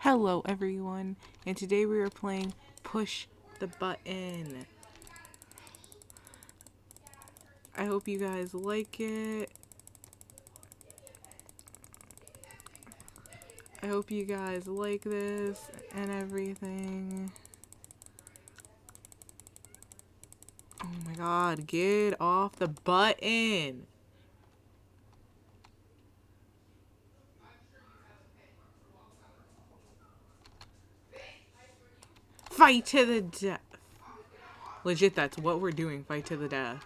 Hello everyone, and today we are playing Push the Button. I hope you guys like it. I hope you guys like this and everything. Oh my god, get off the button! Fight to the death. Legit, that's what we're doing, fight to the death.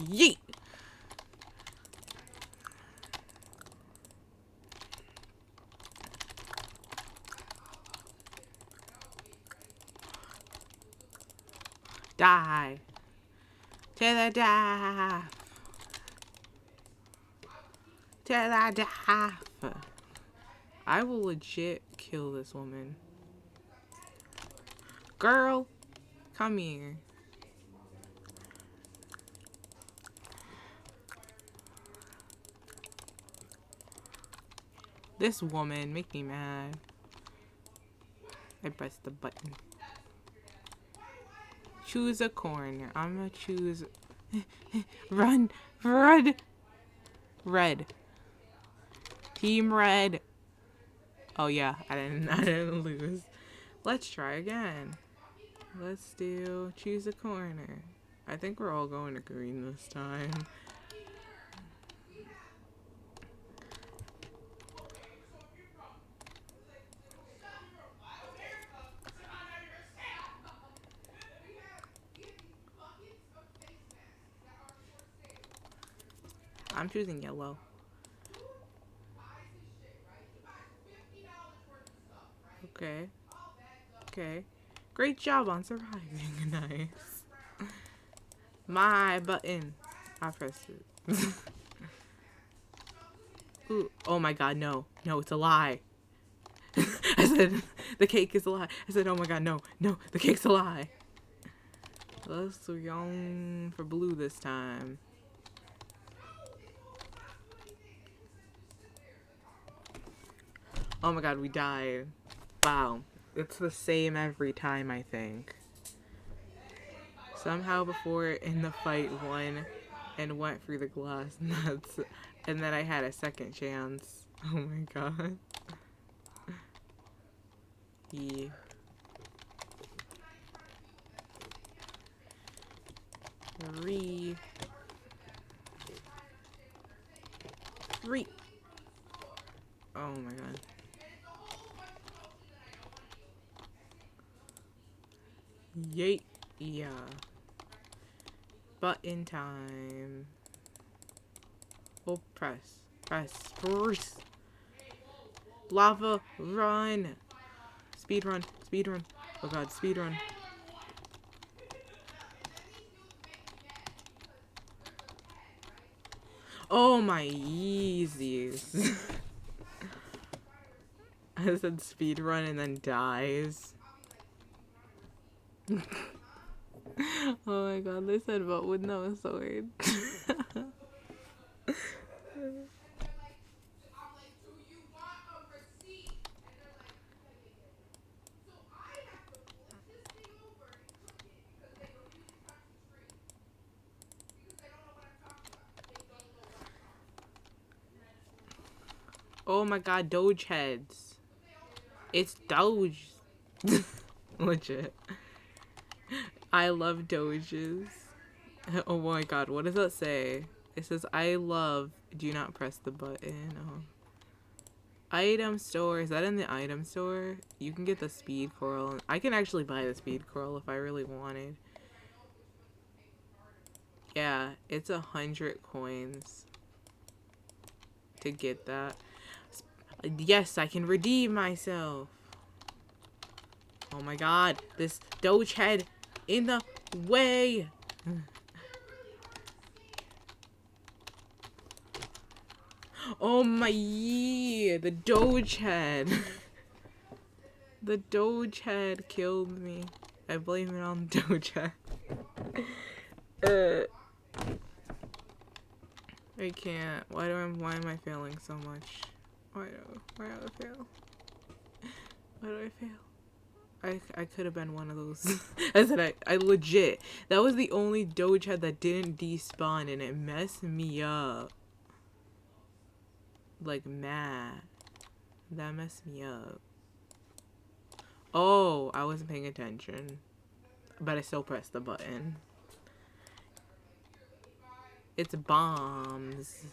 Yeet! Die. To the death. To the death. I will legit kill this woman. Girl, come here. This woman make me mad. I pressed the button. Choose a corner. I'm gonna choose run. Red. Team red. Oh yeah, I didn't lose. Let's try again. Let's do choose a corner. I think we're all going to green this time. I'm choosing yellow. Okay. Okay. Great job on surviving. Nice. My button. I pressed it. Ooh. Oh my god, no. No, it's a lie. I said, the cake is a lie. I said, oh my god, no. No, the cake's a lie. Let's go for blue this time. Oh my god, we died. Wow. It's the same every time, I think. Somehow before in the fight won and went through the glass nuts. And then I had a second chance. Oh my god. Yeah. Three. Oh my god. Yeet. Yeah. Button time. Oh, press. Press. Lava, run. Speed run. Oh god, speed run. Oh my Yeezys. I said speed run and then dies. Oh my god, they said vote with no sword. Oh my god, Doge heads. It's Doge. Legit. I love Doges. Oh my god, what does that say? It says, I love, do not press the button. Oh. Item store, is that in the item store? You can get the speed coral. I can actually buy the speed coral if I really wanted. Yeah, it's 100 coins to get that. Yes, I can redeem myself. Oh my god, this Doge head in the way. Oh my, the Doge head. The Doge head killed me. I blame it on the Doge head. I can't. Why am I failing so much? Why do I fail? Why do I fail? I could have been one of those. I said I legit. That was the only Doge head that didn't despawn and it messed me up. Like mad. That messed me up. Oh, I wasn't paying attention. But I still pressed the button. It's bombs.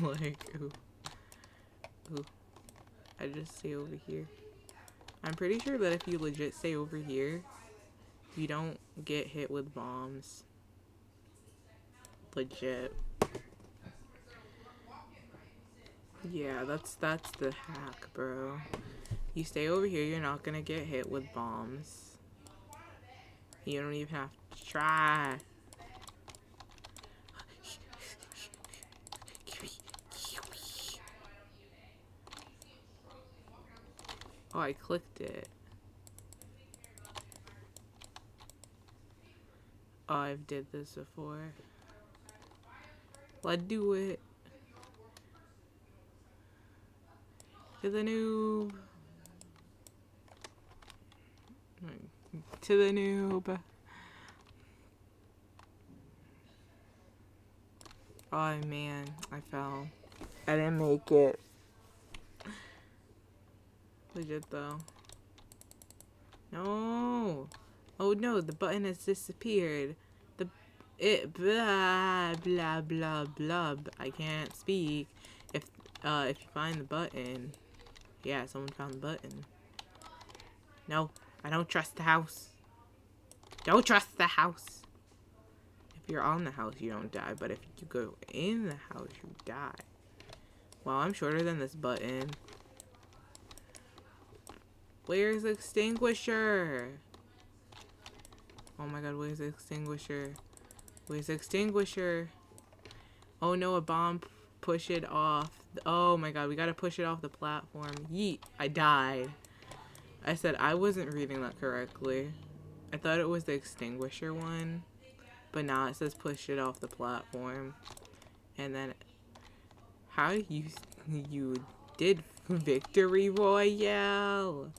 Like, ooh. Ooh. I just stay over here. I'm pretty sure that if you legit stay over here, you don't get hit with bombs. Legit. Yeah, that's the hack, bro. You stay over here, you're not gonna get hit with bombs. You don't even have to try. Oh, I clicked it. Oh, I've did this before. Let's do it. To the noob. To the noob. Oh man, I fell. I didn't make it. Legit though. No. Oh no, the button has disappeared. Blah blah blah blah. I can't speak. If you find the button. Yeah, someone found the button. No, I don't trust the house. Don't trust the house. If you're on the house, you don't die. But if you go in the house, you die. Wow, I'm shorter than this button. Where's the extinguisher? Oh my god, where's the extinguisher? Where's the extinguisher? Oh no, a bomb push it off. Oh my god, we gotta push it off the platform. Yeet, I died. I said I wasn't reading that correctly. I thought it was the extinguisher one. But now it says push it off the platform. And then, how you did Victory Royale?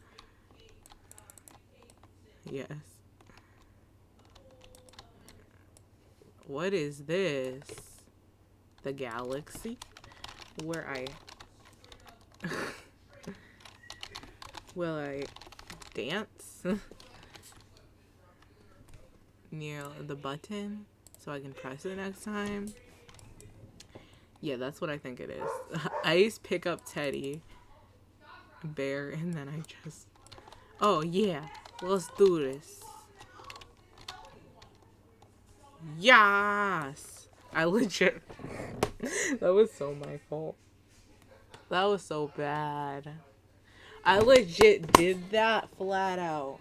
Yes. What is this? The galaxy? Where I... Will I dance? Near the button? So I can press it next time? Yeah, that's what I think it is. I just pick up Teddy Bear and then I just... Oh yeah, let's do this. Yes! I legit... That was so my fault. That was so bad. I legit did that flat out.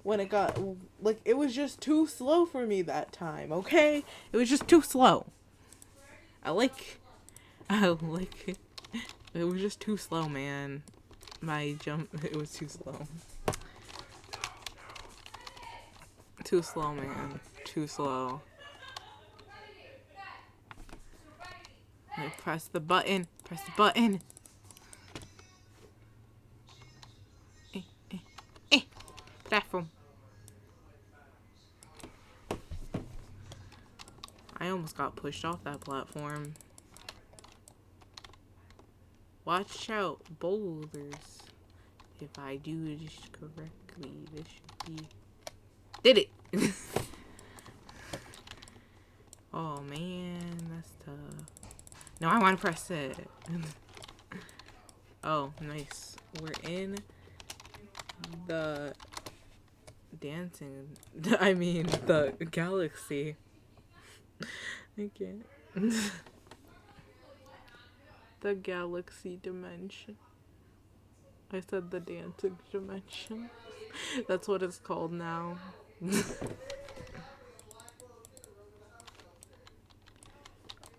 When it got... Like, it was just too slow for me that time, okay? It was just too slow. I like it. It was just too slow, man. My jump... It was too slow. Too slow, man. Too slow. Press the button. Press the button. Platform. I almost got pushed off that platform. Watch out, boulders. If I do this correctly, this should be... Did it! Oh man, that's tough. No, I want to press it. Oh, nice. We're in the dancing... I mean, the galaxy. I can't. The galaxy dimension. I said the dancing dimension. That's what it's called now.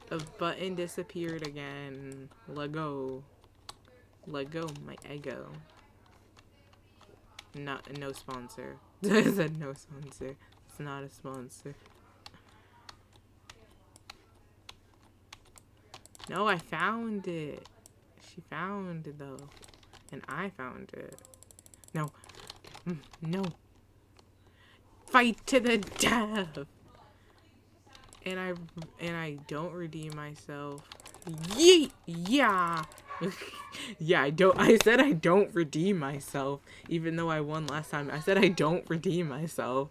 The button disappeared again. Lego. Lego, my ego. No sponsor. I said no sponsor. It's not a sponsor. No, I found it. She found it though. And I found it. No. No. Fight to the death. And I don't redeem myself. Yeet! Yeah. Yeah, I said I don't redeem myself, even though I won last time. I said I don't redeem myself.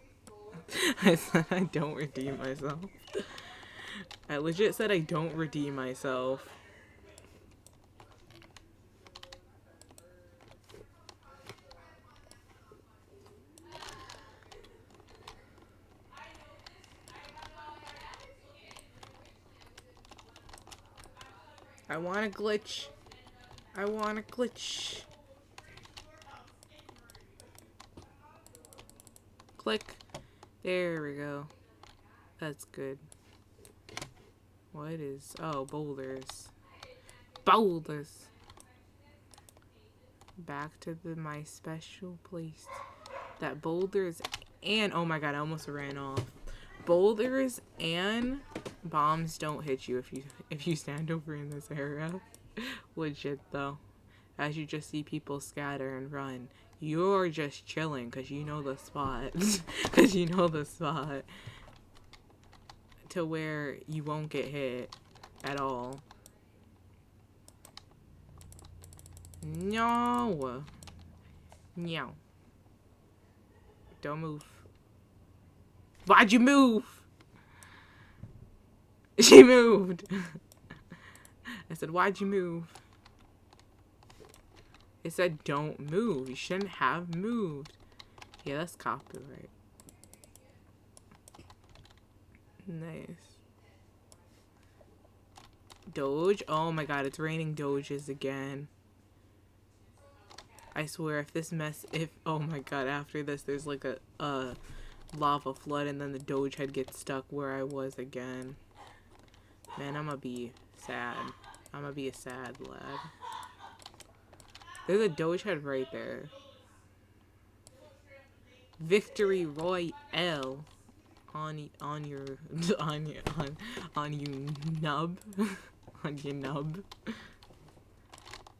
I said I don't redeem myself. I legit said I don't redeem myself. I want a glitch. I want a glitch. Click. There we go. That's good. What is... Oh, boulders. Boulders. Back to my special place. That boulders and... Oh my god, I almost ran off. Boulders and bombs don't hit you if you stand over in this area. Legit though. As you just see people scatter and run. You're just chilling because you know the spot. Because you know the spot. To where you won't get hit at all. No. No. Don't move. Why'd you move? She moved. I said, why'd you move? It said, don't move. You shouldn't have moved. Yeah, that's copyright. Nice. Doge? Oh my god, it's raining doges again. I swear, oh my god, after this, there's like a lava flood and then the doge head gets stuck where I was again. Man, I'm gonna be sad. I'm gonna be a sad lad. There's a doge head right there. Victory Royale on you nub. On your nub.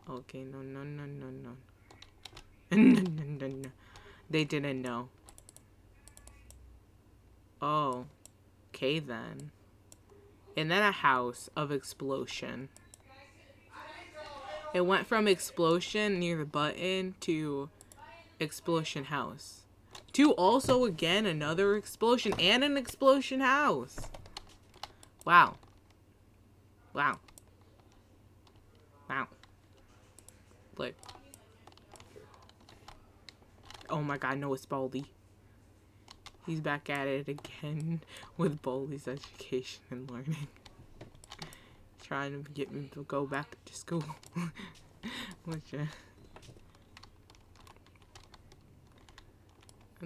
Okay, no. No. They didn't know. Oh. Okay then. And then a house of explosion. It went from explosion near the button to explosion house. To also again another explosion and an explosion house. Wow. Wow. Wow. Look. Oh my god, no, it's Baldi. He's back at it again with Baldi's education and learning. Trying to get me to go back to school. Which, and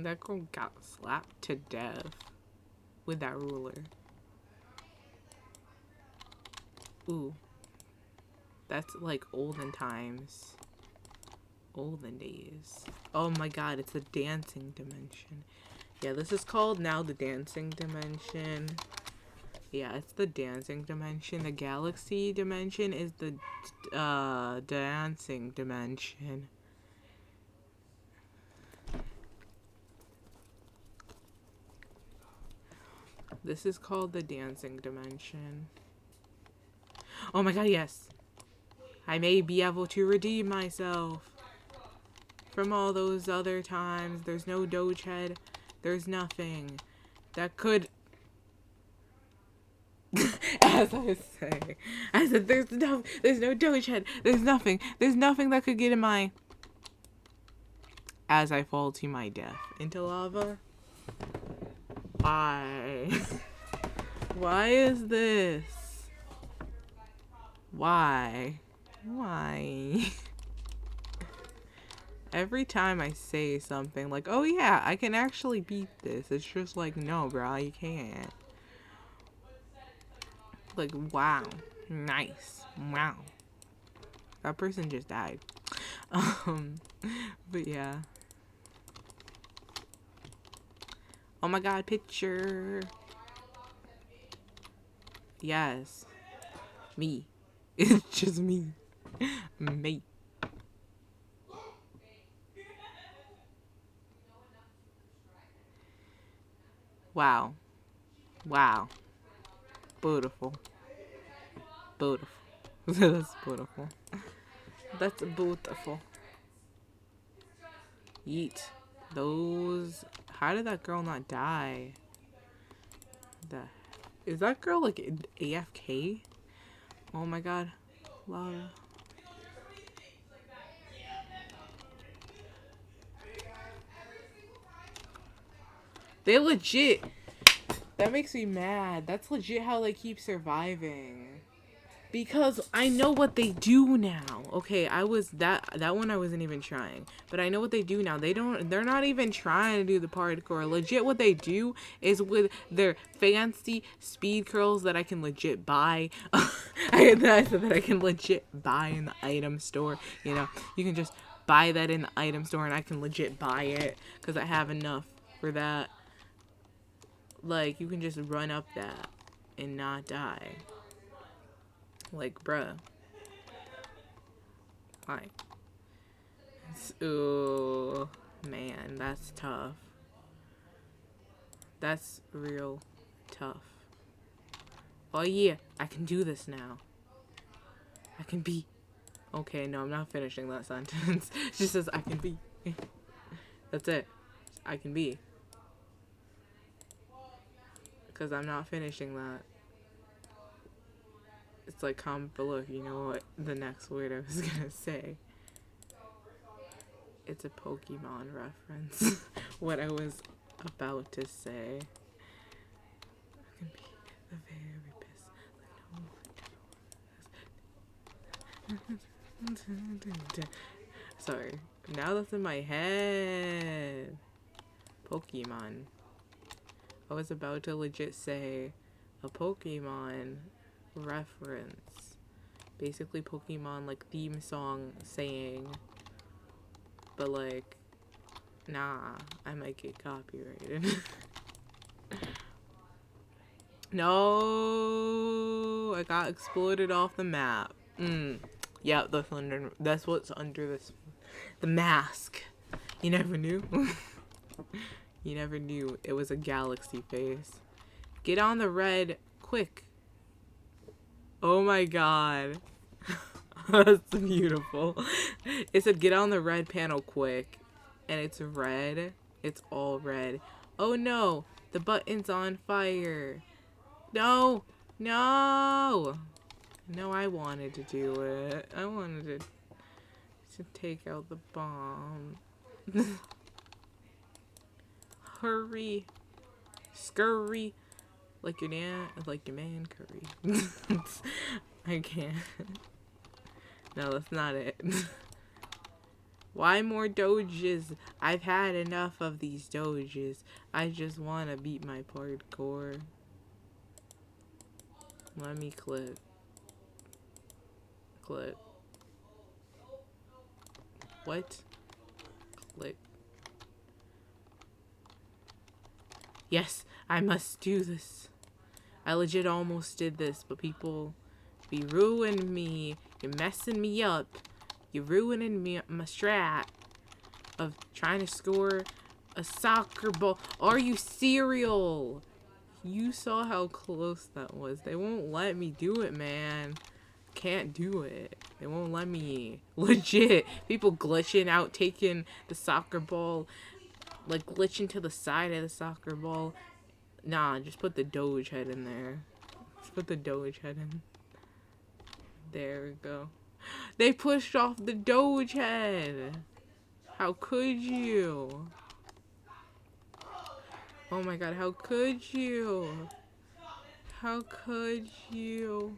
that girl got slapped to death with that ruler. Ooh. That's like olden times. Olden days. Oh my god, it's the dancing dimension. Yeah, this is called now the dancing dimension. Yeah, it's the dancing dimension. The galaxy dimension is the dancing dimension. This is called the dancing dimension. Oh my god, yes. I may be able to redeem myself from all those other times. There's no doge head. There's nothing that could... As I say, I said there's no doge head. There's nothing that could get in my... As I fall to my death into lava. Why? Why is this? Why? Every time I say something like, oh yeah, I can actually beat this, it's just like, no bro, you can't. Like, wow. Nice. Wow. That person just died. But yeah. Oh my god, picture. Yes. Me. It's just me. Me. Wow. Wow. Beautiful. Beautiful. That's beautiful. That's beautiful. Yeet. Those. How did that girl not die? Is that girl like AFK? Oh my god. Lava. They legit. That makes me mad. That's legit how they keep surviving. Because I know what they do now. Okay, that one I wasn't even trying. But I know what they do now. They're not even trying to do the parkour. Legit what they do is with their fancy speed curls that I can legit buy. that I can legit buy in the item store. You know, you can just buy that in the item store and I can legit buy it. Because I have enough for that. Like, you can just run up that and not die. Like, bruh. Why? Ooh, man, that's tough. That's real tough. Oh yeah, I can do this now. I can be. Okay, no, I'm not finishing that sentence. It just says I can be. That's it. I can be. Because I'm not finishing that. It's like, comment below if you know what the next word I was gonna say. It's a Pokemon reference. What I was about to say. I can be the very best. Sorry. Now that's in my head. Pokemon. I was about to legit say a Pokemon reference. Basically Pokemon like theme song saying. But like, nah, I might get copyrighted. No, I got exploded off the map. Yeah, that's what's under this. The mask. You never knew. You never knew it was a galaxy face. Get on the red, quick. Oh my god. That's beautiful. It said get on the red panel quick. And it's red. It's all red. Oh no, the button's on fire. No, no. No, I wanted to do it. I wanted to take out the bomb. Hurry. Scurry. Like your man curry. I can't. No, that's not it. Why more doges? I've had enough of these doges. I just want to beat my parkour. Let me click. Click. What? Click. Yes, I must do this. I legit almost did this, but people be ruining me. You're messing me up. You're ruining me, my strat of trying to score a soccer ball. Are you serial? You saw how close that was. They won't let me do it, man. Can't do it. They won't let me. Legit. People glitching out, taking the soccer ball, like glitching to the side of the soccer ball. Nah, just put the Doge head in there. Just put the Doge head in. There we go. They pushed off the Doge head. How could you? Oh my god, how could you? How could you?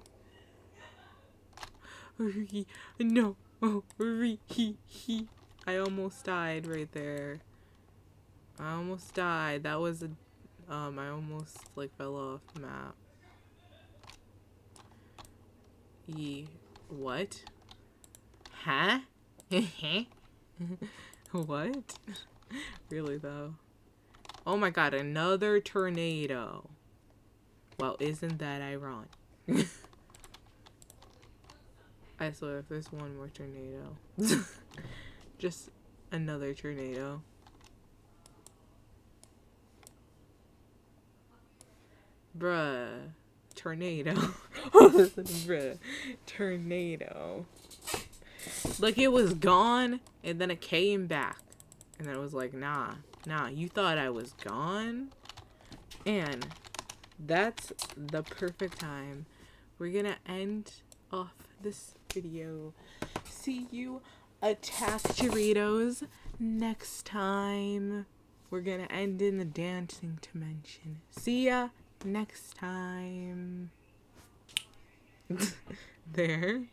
No. I almost died right there. I almost died. That was a I almost like fell off the map. What? Huh? What? Really though? Oh my god, another tornado. Well, isn't that ironic? I swear, if there's one more tornado. Just another tornado. Bruh. Tornado. Bruh. Tornado. Like, it was gone, and then it came back. And then it was like, nah, you thought I was gone? And that's the perfect time. We're gonna end off this video. See you, Attack Doritos, next time. We're gonna end in the dancing dimension. See ya next time. There.